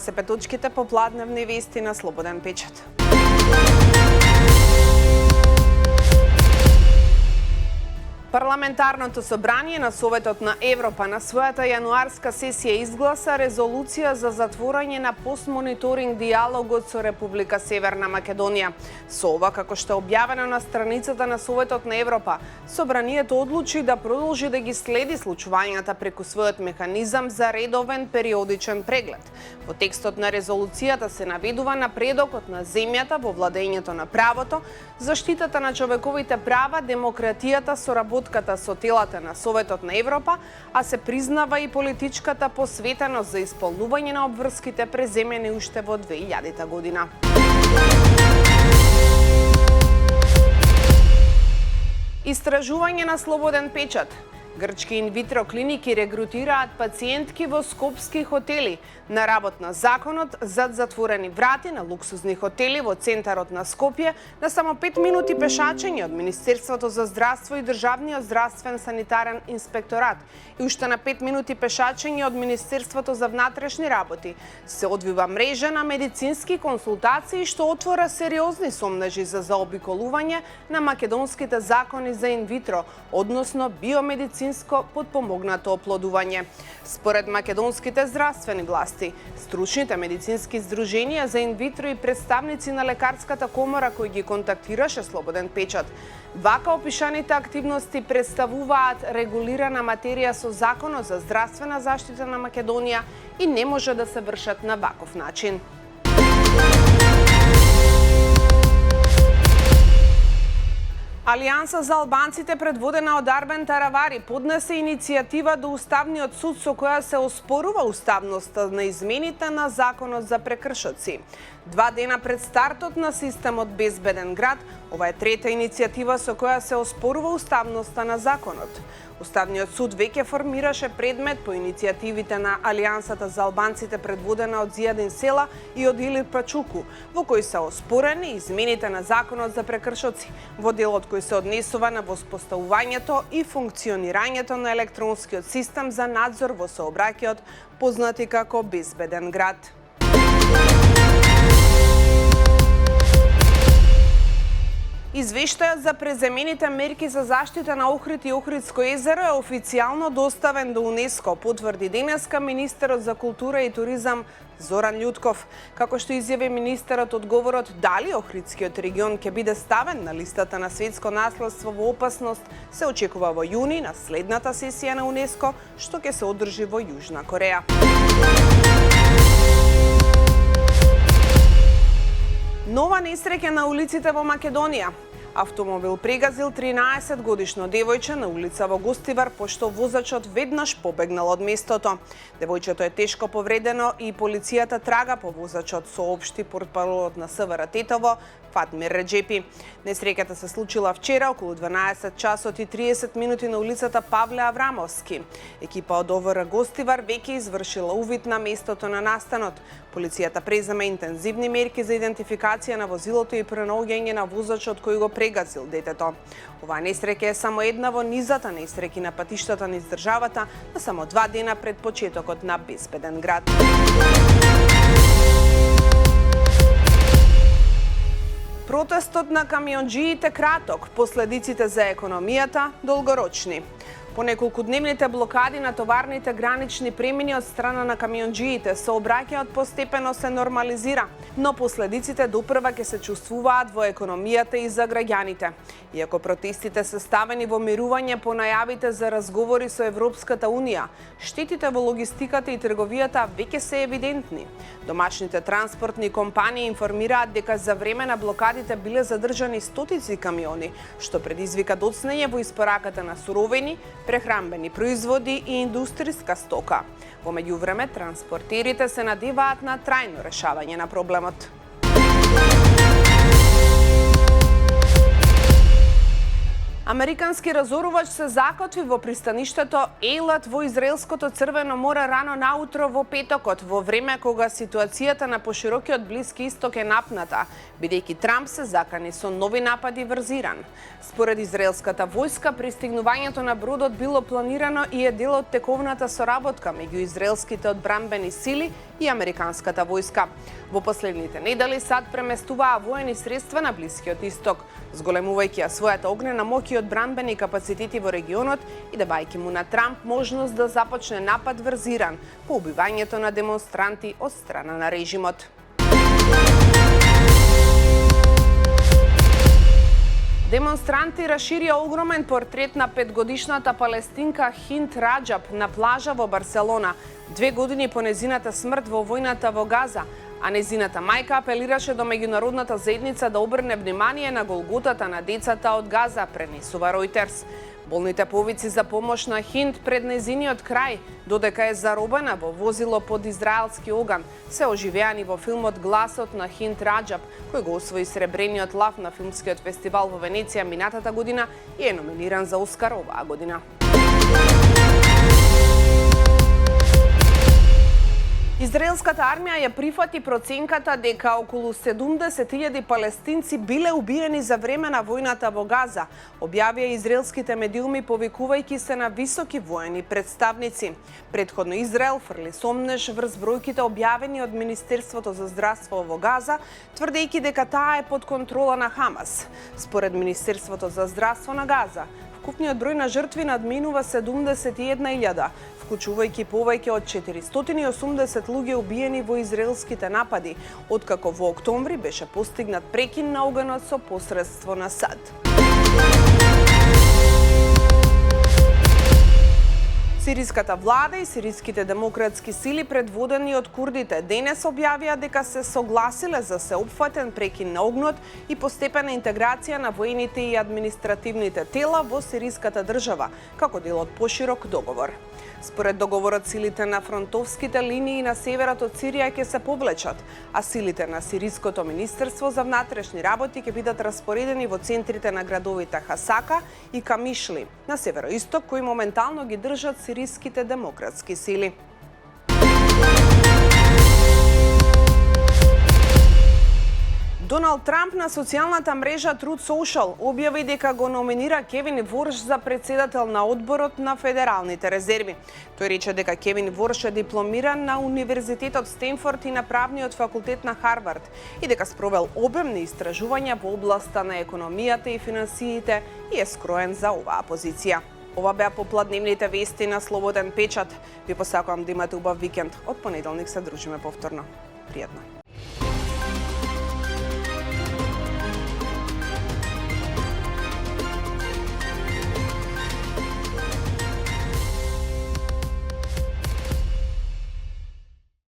се петочките попладневни вести на Слободен печат. Парламентарното собрание на Советот на Европа на својата јануарска сесија изгласа резолуција за затворање на постмониторинг диалогот со Република Северна Македонија. Со ова, како што е објавено на страницата на Советот на Европа, собранието одлучи да продолжи да ги следи случувањата преку својот механизам за редовен периодичен преглед. Во текстот на резолуцијата се наведува напредокот на земјата во владењето на правото, заштитата на човековите права, демократијата, соработката со телата на Советот на Европа, а се признава и политичката посветеност за исполнување на обврските преземени уште во 2000 година. Истражување на Слободен печат. Грчки инвитро клиники регрутираат пациентки во скопски хотели. На работ на законот зад затворени врати на луксузни хотели во центарот на Скопје на само 5 минути пешачење од Министерството за здравство и Државниот здравствен санитарен инспекторат и уште на 5 минути пешачење од Министерството за внатрешни работи се одвива мрежа на медицински консултации што отвора сериозни сомнежи за заобиколување на македонските закони за инвитро, односно биомедицинско подпомогнато оплодување. Според македонските здравствени власти, стручните медицински здруженија за инвитро и представници на лекарската комора кои ги контактираше Слободен печат, вака опишаните активности представуваат регулирана материја со Законот за здравствена заштита на Македонија и не може да се вршат на ваков начин. Алијанса за албанците, предводена од Арбен Таравари, поднесе иницијатива до Уставниот суд со која се оспорува уставноста на измените на Законот за прекршоци. 2 дена пред стартот на системот Безбеден град, ова е трета иницијатива со која се оспорува уставноста на законот. Уставниот суд веќе формираше предмет по иницијативите на Алијансата за албанците, предводена од Зијадин Села и од Илир Пачуку, во кои се оспорени измените на Законот за прекршоци, во делот кој се однесува на воспоставувањето и функционирањето на електронскиот систем за надзор во сообраќајот, познати како Безбеден град. Извештајот за преземените мерки за заштита на Охрид и Охридско езеро е официјално доставен до УНЕСКО, потврди денеска министерот за култура и туризам Зоран Љутков. Како што изјави министерот, одговорот дали Охридскиот регион ќе биде ставен на листата на светско наследство во опасност се очекува во јуни на следната сесија на УНЕСКО, што ќе се одржи во Јужна Кореја. Нова несреќа на улиците во Македонија. Автомобил прегазил 13 годишно девојче на улица во Гостивар, пошто возачот веднаш побегнал од местото. Девојчето е тешко повредено и полицијата трага по возачот, соопшти портпаролот на СВР Тетово Фатмир Реджепи. Несреќата се случила вчера околу 12 часот и 30 минути на улицата Павле Аврамовски. Екипа од ОВР Гостивар веќе извршила увид на местото на настанот. Полицијата презема интензивни мерки за идентификација на возилото и пренаоѓање на возачот кој го прегазил детето. Оваа несреќа е само една во низата несреќи на патиштата низ државата на само 2 дена пред почетокот на Безбеден град. Протестот на камионџиите краток, последиците за економијата долгорочни. По неколкудневните блокади на товарните гранични премини од страна на камионџиите, сообраќајот постепено се нормализира, но последиците допрва ќе се чувствуваат во економијата и за граѓаните. Иако протестите се ставени во мирување по најавите за разговори со Европската Унија, штетите во логистиката и трговијата веќе се евидентни. Домашните транспортни компании информираат дека за време на блокадите биле задржани стотици камиони, што предизвика доцнење во испораката на суровини, прехранбени производи и индустријска стока. Во меѓувреме, транспортерите се надеваат на трајно решавање на проблемот. Американски разорувач се закотви во пристаништето Ејлат во Израелското Црвено море рано наутро во петокот, во време кога ситуацијата на поширокиот Блиски Исток е напната, бидејќи Трамп се закани со нови напади врз Иран. Според израелската војска, пристигнувањето на бродот било планирано и е дел од тековната соработка меѓу израелските одбранбени сили и американската војска. Во последните недели САД преместуваа воени средства на Блискиот Исток, зголемувајќи ја својата огнена моќ и одбранбени капацитети во регионот и давајќи му на Трамп можност да започне напад врз Иран по убивањето на демонстранти од страна на режимот. Демонстранти раширија огромен портрет на 5-годишната палестинка Хинд Раџаб на плажа во Барселона, 2 години по незината смрт во војната во Газа, а незината мајка апелираше до меѓународната заедница да обрне внимание на голготата на децата од Газа, пренесува Ројтерс. Болните повици за помош на Хинд пред незиниот крај, додека е заробена во возило под израелски оган, се оживеани во филмот Гласот на Хинд Раџаб, кој го освои сребрениот лав на филмскиот фестивал во Венеција минатата година и е номиниран за Оскар оваа година. Израелската армија ја прифати проценката дека околу 70.000 палестинци биле убиени за време на војната во Газа, објавија израелските медиуми повикувајќи се на високи воени представници. Претходно Израел фрли сомнеш врз бројките објавени од Министерството за здравство во Газа, тврдејќи дека таа е под контрола на Хамас. Според Министерството за здравство на Газа, вкупниот број на жртви надминува 71.000, вклучувајќи повеќе од 480 луѓе убиени во израелските напади, откако во октомври беше постигнат прекин на огнот со посредство на САД. Сириската влада и сириските демократски сили предводени од курдите денес објавија дека се согласиле за сеопфатен прекин на огнот и постепена интеграција на воените и административните тела во сириската држава, како дел од поширок договор. Според договорот, силите на фронтовските линии на северот од Сирија ќе се повлечат, а силите на Сириското министерство за внатрешни работи ќе бидат распоредени во центрите на градовите Хасака и Камишли на североисток, кои моментално ги држат сириските демократски сили. Доналд Трамп на социјалната мрежа Truth Social објави дека го номинира Кевин Ворш за председател на одборот на Федералните резерви. Тој рече дека Кевин Ворш е дипломиран на Универзитетот Стенфорд и на правниот факултет на Харвард и дека спровел обемни истражувања во областа на економијата и финансиите и е скроен за оваа позиција. Ова беа попладневните вести на Слободен печат. Ви посакувам да имате убав викенд. Од понеделник се дружиме повторно. Пријатно.